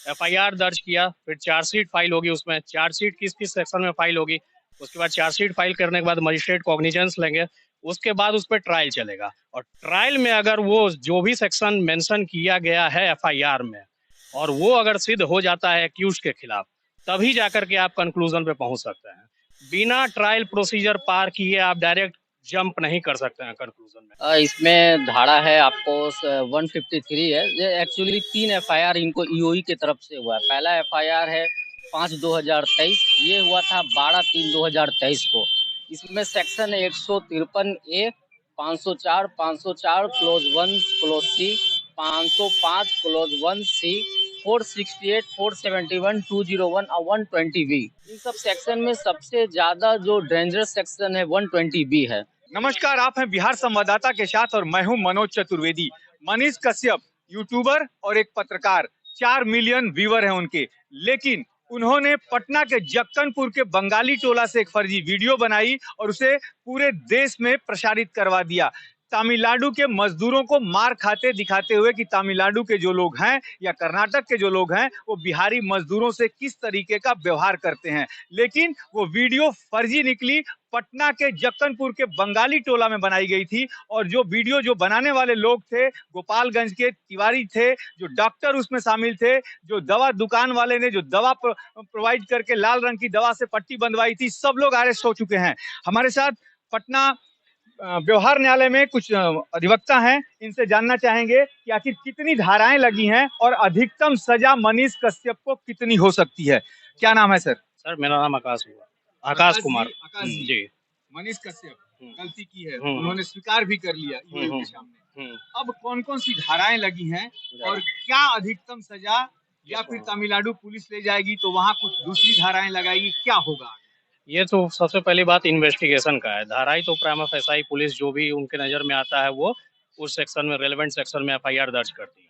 FIR दर्ज किया, फिर चार्जशीट फाइल होगी, उसमें चार्जशीट किस किस सेक्शन में फाइल होगी, उसके बाद चार्जशीट फाइल करने के बाद मजिस्ट्रेट कॉग्निजेंस लेंगे, उसके बाद उस पर ट्रायल चलेगा। और ट्रायल में अगर वो जो भी सेक्शन मेंशन किया गया है एफआईआर में और वो अगर सिद्ध हो जाता है एक्यूज के खिलाफ, तभी जाकर के आप कंक्लूजन पे पहुंच सकते हैं। बिना ट्रायल प्रोसीजर पार किए आप डायरेक्ट जंप नहीं कर सकते हैं कंक्लूजन में। इसमें धारा है आपको 153 है। ये एक्चुअली 3 एफआईआर इनको ईओई की तरफ से हुआ है। पहला एफआईआर है 5/2023, ये हुआ था 12/3/2023 को। इसमें section 153A, 504 close 1 close C, 505 close 1 सी, 468, 471, 201 और 120B, इन सब सेक्शन में सबसे ज्यादा जो डेंजरस सेक्शन है 120B है। नमस्कार, आप हैं बिहार संवाददाता के साथ और मैं हूं मनोज चतुर्वेदी। मनीष कश्यप यूट्यूबर और एक पत्रकार, 4 मिलियन व्यूअर हैं उनके, लेकिन उन्होंने पटना के जक्कनपुर के बंगाली टोला से एक फर्जी वीडियो बनाई और उसे पूरे देश में प्रसारित करवा दिया। तमिलनाडु के मजदूरों को मार खाते दिखाते हुए कि तमिलनाडु के जो लोग हैं या कर्नाटक के जो लोग हैं वो बिहारी मजदूरों से किस तरीके का व्यवहार करते हैं। लेकिन वो वीडियो फर्जी निकली, पटना के जक्कनपुर के बंगाली टोला में बनाई गई थी। और जो वीडियो जो बनाने वाले लोग थे, गोपालगंज के तिवारी थे, जो डॉक्टर उसमें शामिल थे, जो दवा दुकान वाले ने जो दवा प्रोवाइड करके लाल रंग की दवा से पट्टी बंधवाई थी, सब लोग अरेस्ट हो चुके हैं। हमारे साथ पटना व्यवहार न्यायालय में कुछ अधिवक्ता हैं, इनसे जानना चाहेंगे कि आखिर कितनी धाराएं लगी हैं और अधिकतम सजा मनीष कश्यप को कितनी हो सकती है। क्या नाम है सर? सर मेरा नाम आकाश कुमार आकाश जी। मनीष कश्यप गलती की है, उन्होंने स्वीकार भी कर लिया ईओयू के सामने। अब कौन कौन सी धाराएं लगी हैं और क्या अधिकतम सजा, या फिर तमिलनाडु पुलिस ले जाएगी तो वहाँ कुछ दूसरी धाराएं लगाएगी, क्या होगा? ये तो सबसे पहली बात इन्वेस्टिगेशन का है। धाराई तो प्राइमा फेसाई पुलिस जो भी उनके नज़र में आता है वो उस सेक्शन में, रेलेवेंट सेक्शन में एफआईआर दर्ज करती है।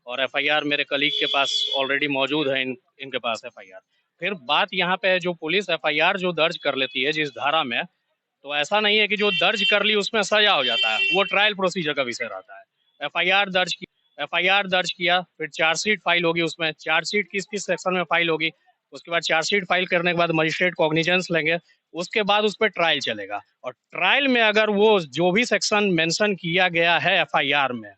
और एफआईआर मेरे कलीग के पास ऑलरेडी मौजूद है, इनके पास एफआईआर। फिर बात यहाँ पे है, जो पुलिस एफआईआर जो दर्ज कर लेती है जिस धारा में, तो ऐसा नहीं है कि जो दर्ज कर ली उसमें सजा हो जाता है, वो ट्रायल प्रोसीजर का विषय रहता है। एफआईआर दर्ज किया, फिर चार्जशीट फाइल होगी, उसमें चार्जशीट किस किस सेक्शन में फाइल होगी, उसके बाद चार्जशीट फाइल करने के बाद मजिस्ट्रेट कॉग्निजेंस लेंगे, उसके बाद उस पर ट्रायल चलेगा। और ट्रायल में अगर वो जो भी सेक्शन मेंशन किया गया है एफआईआर में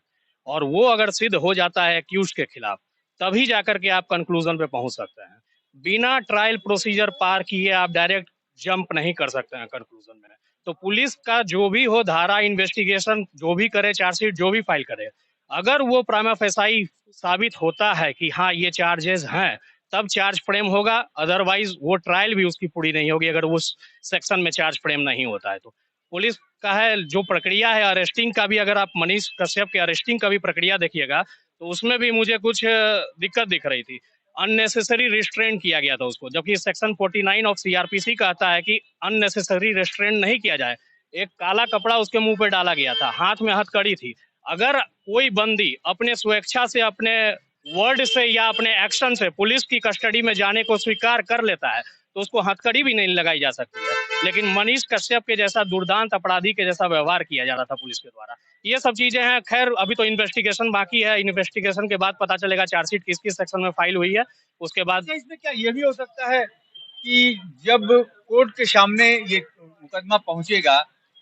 और वो अगर सिद्ध हो जाता है एक्यूज के खिलाफ, तभी जाकर के आप कंक्लूजन पे पहुंच सकते हैं। बिना ट्रायल प्रोसीजर पार किए आप डायरेक्ट जंप नहीं कर सकते हैं कंक्लूजन में। तो पुलिस का जो भी हो धारा, इन्वेस्टिगेशन जो भी करे, चार्जशीट जो भी फाइल करे, अगर वो प्राइमा फेसाई साबित होता है कि हाँ ये चार्जेस हैं, तब चार्ज फ्रेम होगा। अदरवाइज वो ट्रायल भी उसकी पूरी नहीं होगी अगर उस सेक्शन में चार्ज फ्रेम नहीं होता है। तो पुलिस का है जो प्रक्रिया है अरेस्टिंग का भी, अगर आप मनीष कश्यप के अरेस्टिंग का भी प्रक्रिया देखिएगा तो उसमें भी मुझे कुछ दिक्कत दिख रही थी। अननेसेसरी रिस्ट्रेंट किया गया था उसको, जबकि सेक्शन 49 ऑफ सीआरपीसी कहता है कि अननेसेसरी रिस्ट्रेंट नहीं किया जाए। एक काला कपड़ा उसके मुंह पे डाला गया था, हाथ में हथकड़ी थी। अगर कोई बंदी अपने स्वेच्छा से, अपने वर्ड से या अपने एक्शन से पुलिस की कस्टडी में जाने को स्वीकार कर लेता है तो उसको हथकड़ी भी नहीं लगाई जा सकती है। लेकिन मनीष कश्यप के जैसा दुर्दांत अपराधी के जैसा व्यवहार किया जा रहा था पुलिस के द्वारा। ये सब चीजें हैं। खैर अभी तो इन्वेस्टिगेशन बाकी है, इन्वेस्टिगेशन के बाद पता चलेगा चार्जशीट किस किस सेक्शन में फाइल हुई है। उसके बाद इसमें क्या ये भी हो सकता है कि जब कोर्ट के सामने ये मुकदमा पहुंचेगा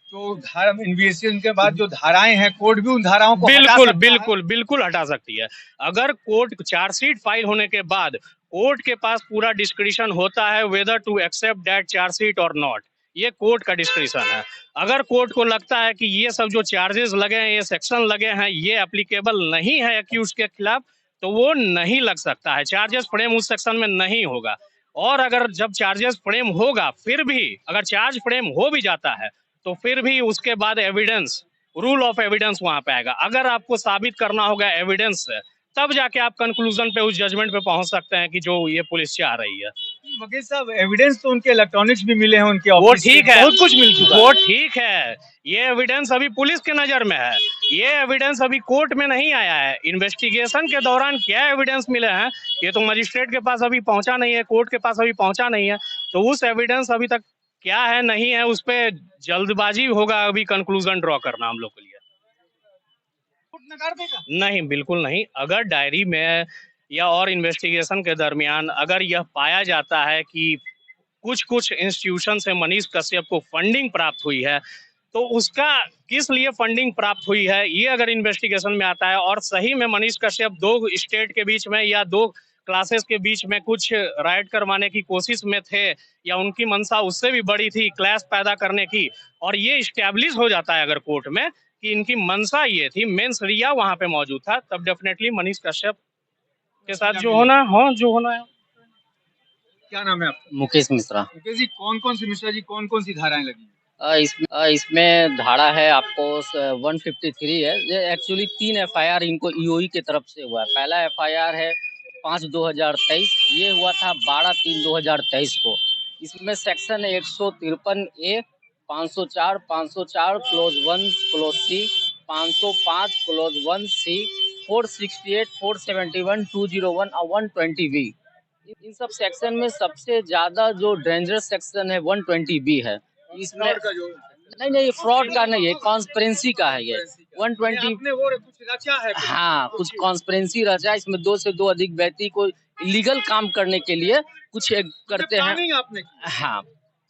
तो धारा इन्वेस्टिगेशन के बाद जो धाराएं हैं, कोर्ट भी उन धाराओं को बिल्कुल हटा सकती है। अगर कोर्ट चार्जशीट फाइल होने के बाद कोर्ट के पास पूरा डिस्क्रिशन होता है whether to accept that chargesheet और नॉट, ये कोर्ट का डिस्क्रिशन है। अगर कोर्ट को लगता है कि ये सब जो चार्जेस लगे हैं, ये सेक्शन लगे हैं, ये एप्लीकेबल नहीं है एक्यूज के खिलाफ, तो वो नहीं लग सकता है, चार्जेस फ्रेम उस सेक्शन में नहीं होगा। और अगर जब चार्जेस फ्रेम होगा, फिर भी अगर चार्ज फ्रेम हो भी जाता है तो फिर भी उसके बाद एविडेंस, रूल ऑफ एविडेंस वहां पे आएगा। अगर आपको साबित करना होगा एविडेंस से, तब जाके आप कंक्लूजन पे, उस जजमेंट पे पहुंच सकते हैं कि जो ये पुलिस चाह रही है। मगेश साहब, एविडेंस तो उनके इलेक्ट्रॉनिक्स भी मिले हैं, उनके वो ऑफिस ठीक है, बहुत कुछ मिल चुका है। वो ठीक है। ये एविडेंस अभी पुलिस के नजर में है, ये एविडेंस अभी कोर्ट में नहीं आया है। इन्वेस्टिगेशन के दौरान क्या एविडेंस मिले हैं ये तो मजिस्ट्रेट के पास अभी पहुंचा नहीं है, कोर्ट के पास अभी पहुंचा नहीं है। तो उस एविडेंस अभी तक क्या है नहीं है, उस पर जल्दबाजी होगा अभी कंक्लूजन ड्रॉ करना हम लोग के लिए। कोर्ट नकार देगा? नहीं, बिल्कुल नहीं। अगर डायरी में या और इन्वेस्टिगेशन के दरमियान अगर यह पाया जाता है कि कुछ इंस्टीट्यूशन से मनीष कश्यप को फंडिंग प्राप्त हुई है, तो उसका किस लिए फंडिंग प्राप्त हुई है ये अगर इन्वेस्टिगेशन में आता है और सही में मनीष कश्यप दो स्टेट के बीच में या दो क्लासेस के बीच में कुछ राइट करवाने की कोशिश में थे या उनकी मंशा उससे भी बड़ी थी क्लैश पैदा करने की, और ये स्टैब्लिश हो जाता है अगर कोर्ट में कि इनकी मंशा ये थी, मेन सरिया वहां पे मौजूद था, तब डेफिनेटली मनीष कश्यप के साथ जो होना है। क्या नाम है आपका? मुकेश मिश्रा। मुकेश जी, कौन सी मिश्रा जी, कौन सी धाराएं लगी हैं? इसमें धारा है आपको 153 है। ये एक्चुअली 3 एफआईआर इनको ईओई की तरफ से हुआ है। पहला एफआईआर है 5/2023, ये हुआ था 12/3/2023 को। इसमें सेक्शन 153 ए, 504 क्लोज 1 क्लोज सी, 505 क्लोज 1 सी, 468, 471, 201 और 120 बी, इन सब सेक्शन में सबसे ज्यादा जो डेंजरस सेक्शन है 120 बी है। इसमें नहीं, फ्रॉड का नहीं है, कॉन्स्पिरेंसी का है ये 120। कुछ रचा है? हाँ, कुछ कॉन्स्पिरेंसी रचा है। इसमें 2 से 2 अधिक व्यक्ति को इलीगल काम करने के लिए कुछ करते हैं। आपने हाँ,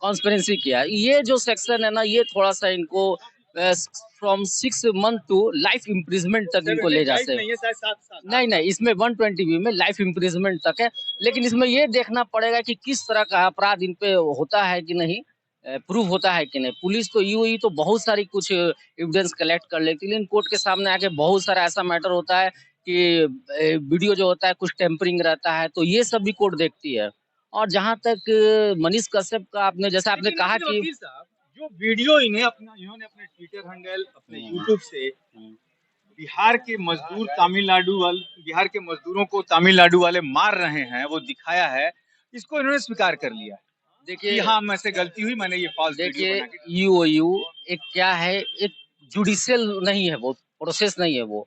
कॉन्स्पिरेंसी किया। ये जो सेक्शन है ना, ये थोड़ा सा इनको from 6 month to life imprisonment तक इनको ले जाते हैं। नहीं, इसमें 120 बी में लाइफ इम्प्रिजमेंट तक है। लेकिन इसमें ये देखना पड़ेगा कि किस तरह का अपराध इन पे होता है कि नहीं, प्रूव होता है कि नहीं। पुलिस तो यूं ही तो बहुत सारी कुछ एविडेंस कलेक्ट कर लेती है, लेकिन कोर्ट के सामने आके बहुत सारा ऐसा मैटर होता है कि वीडियो जो होता है कुछ टेम्परिंग रहता है, तो ये सब भी कोर्ट देखती है। और जहां तक मनीष कश्यप का आपने जैसा आपने कहा कि जो वीडियो इन्होंने अपने ट्विटर हैंडल, अपने यूट्यूब से बिहार के मजदूरों को तमिलनाडु वाले मार रहे हैं वो दिखाया है, इसको इन्होंने स्वीकार कर लिया। देखिए, हाँ, मैं से गलती हुई, मैंने ये फॉल्स वीडियो बना के। यूओयू एक क्या है, एक जुडिशियल नहीं है, वो प्रोसेस नहीं है। वो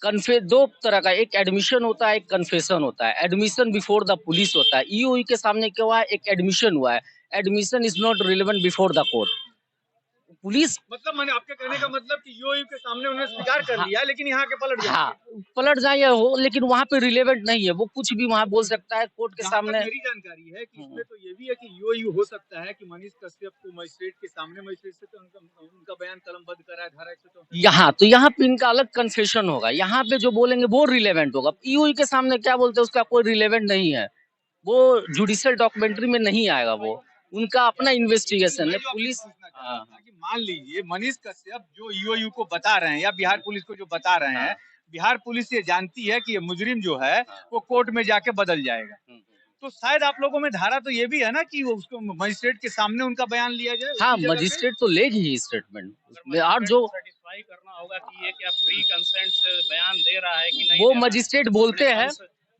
दो तरह का, एक एडमिशन होता है, एक कन्फेशन होता है। एडमिशन बिफोर द पुलिस होता है। ईओई के सामने क्या हुआ है, एक एडमिशन हुआ है। Admission is not relevant before the court. Police मतलब मैंने आपके कहने का मतलब कि यूओयू के सामने उन्होंने स्वीकार कर लिया, लेकिन यहाँ के पलट जाए। हाँ, पलट जाए हो, लेकिन वहाँ पे रिलेवेंट नहीं है। वो कुछ भी वहाँ बोल सकता है कोर्ट के सामने। मेरी जानकारी है कि इसमें तो ये भी है कि यूओयू हो सकता है कि मनीष कश्यप को मजिस्ट्रेट के सामने, मजिस्ट्रेट से तो उनका बयान कलमबद्ध कराया धारा 164। यहाँ पे इनका अलग कन्फेशन होगा। यहाँ पे जो बोलेंगे वो रिलेवेंट होगा। ईओई के सामने क्या बोलते हैं उसका कोई रिलेवेंट नहीं है, वो जुडिशियल डॉक्यूमेंट्री में नहीं आएगा। वो उनका अपना इन्वेस्टिगेशन है। पुलिस मान लीजिए मनीष कश्यप जो ईओयू को बता रहे हैं या बिहार पुलिस को जो बता रहे हैं, बिहार पुलिस ये जानती है कि ये मुजरिम जो है वो कोर्ट में जाके बदल जाएगा, तो शायद आप लोगों में धारा तो ये भी है ना कि उसको मजिस्ट्रेट के सामने उनका बयान लिया जाए। हाँ, मजिस्ट्रेट तो लेगी ही स्टेटमेंट। और जो सेटिस्फाई करना होगा कि ये क्या फ्री कंसेंट से बयान दे रहा है कि नहीं, वो मजिस्ट्रेट बोलते हैं।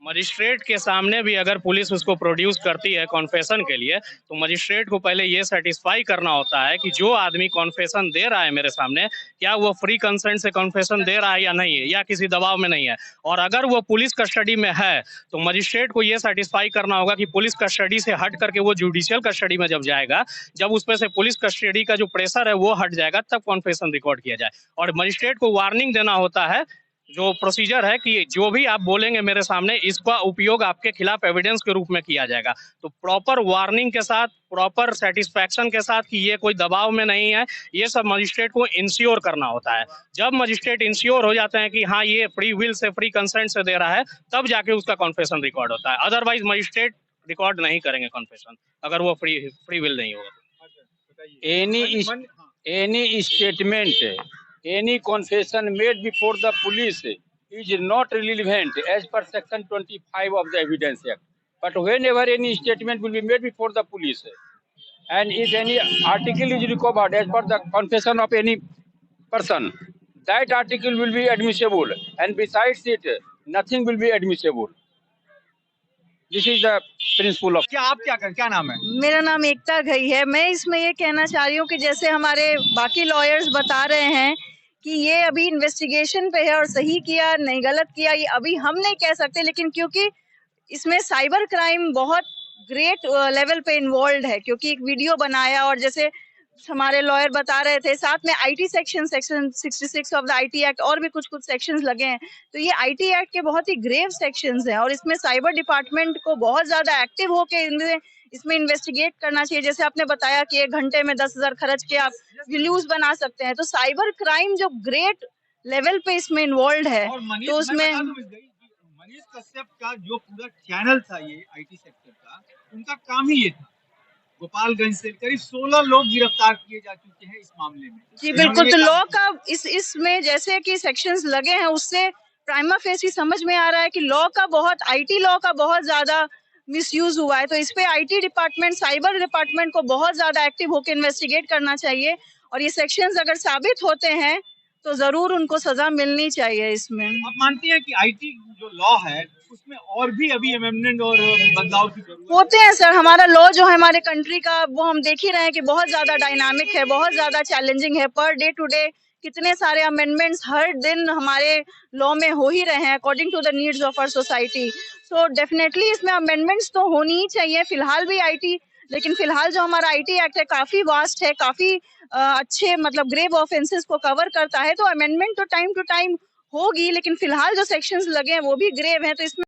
मजिस्ट्रेट के सामने भी अगर पुलिस उसको प्रोड्यूस करती है कॉन्फेशन के लिए, तो मजिस्ट्रेट को पहले ये सेटिस्फाई करना होता है कि जो आदमी कॉन्फेशन दे रहा है मेरे सामने, क्या वो फ्री कंसेंट से कॉन्फेशन दे रहा है या नहीं है, या किसी दबाव में नहीं है। और अगर वो पुलिस कस्टडी में है तो मजिस्ट्रेट को ये सेटिस्फाई करना होगा कि पुलिस कस्टडी से हट करके वो जुडिशियल कस्टडी में जब जाएगा, जब उस पर से पुलिस कस्टडी का जो प्रेशर है वो हट जाएगा, तब कॉन्फेशन रिकॉर्ड किया जाए। और मजिस्ट्रेट को वार्निंग देना होता है, जो प्रोसीजर है कि जो भी आप बोलेंगे मेरे सामने, इसका उपयोग आपके खिलाफ एविडेंस के रूप में किया जाएगा। तो प्रॉपर वार्निंग के साथ, प्रॉपर सेटिस्फैक्शन के साथ कि ये कोई दबाव में नहीं है, ये सब मजिस्ट्रेट को इंश्योर करना होता है। जब मजिस्ट्रेट इंश्योर हो जाते हैं कि हाँ ये free will say, free consent से दे रहा है, तब जाके उसका कॉन्फेशन रिकॉर्ड होता है। अदरवाइज मजिस्ट्रेट रिकॉर्ड नहीं करेंगे कॉन्फेशन, अगर वो फ्री विल नहीं होगा। Any statement, any confession made before the police is not relevant as per section 25 of the Evidence Act. But whenever any statement will be made before the police and if any article is recovered as per the confession of any person, that article will be admissible, and besides it, nothing will be admissible. This is the principle of. क्या नाम है? मेरा नाम एकता घई है। मैं इसमें ये कहना चाह रही हूँ कि जैसे हमारे बाकी लॉयर्स बता रहे हैं कि ये अभी इन्वेस्टिगेशन पे है और सही किया नहीं गलत किया ये अभी हम नहीं कह सकते, लेकिन क्योंकि इसमें साइबर क्राइम बहुत ग्रेट लेवल पे इन्वॉल्व है, क्योंकि एक वीडियो बनाया और जैसे हमारे लॉयर बता रहे थे, साथ में IT section 66 of the IT act और भी कुछ सेक्शंस लगे हैं। तो ये आईटी एक्ट के बहुत ही ग्रेव सेक्शंस हैं और इसमें साइबर डिपार्टमेंट को बहुत ज्यादा एक्टिव होके इसमें इन्वेस्टिगेट करना चाहिए। जैसे आपने बताया कि 1 घंटे में 10,000 खर्च के आप वीडियोस बना सकते हैं, तो साइबर क्राइम जो ग्रेट लेवल पे इसमें इन्वॉल्व है, और मनीष, तो उसमें मनीष कश्यप का जो पूरा चैनल था ये आईटी सेक्टर का, उनका काम ही ये था। गोपालगंज से करीब 16 लोग गिरफ्तार किए जा चुके हैं इस मामले में। जी बिल्कुल। तो लॉ का इसमें जैसे कि सेक्शंस लगे हैं, उससे प्राइमा फेसी समझ में आ रहा है कि लॉ का बहुत, आईटी लॉ का बहुत ज्यादा मिसयूज हुआ है। तो इस पे आईटी डिपार्टमेंट, साइबर डिपार्टमेंट को बहुत ज्यादा एक्टिव होकर इन्वेस्टिगेट करना चाहिए और ये सेक्शंस अगर साबित होते हैं तो जरूर उनको सजा मिलनी चाहिए। इसमें आप मानती हैं कि आईटी जो लॉ है उसमें और भी अभी अमेंडमेंट और बदलाव की जरूरत होते हैं सर? हमारा लॉ जो है हमारे कंट्री का, वो हम देख ही रहे हैं कि बहुत ज्यादा डायनामिक है, बहुत ज्यादा चैलेंजिंग है। पर डे टू डे कितने सारे अमेंडमेंट्स हर दिन हमारे लॉ में हो ही रहे हैं according to the needs of our society. So definitely इसमें अमेंडमेंट्स तो होनी ही चाहिए। फिलहाल भी आईटी, लेकिन फिलहाल जो हमारा आईटी एक्ट है काफी वास्ट है, काफी अच्छे मतलब ग्रेव ऑफेंसेस को कवर करता है। तो अमेंडमेंट तो टाइम टू टाइम होगी, लेकिन फिलहाल जो सेक्शंस लगे हैं वो भी ग्रेव हैं। तो इसमें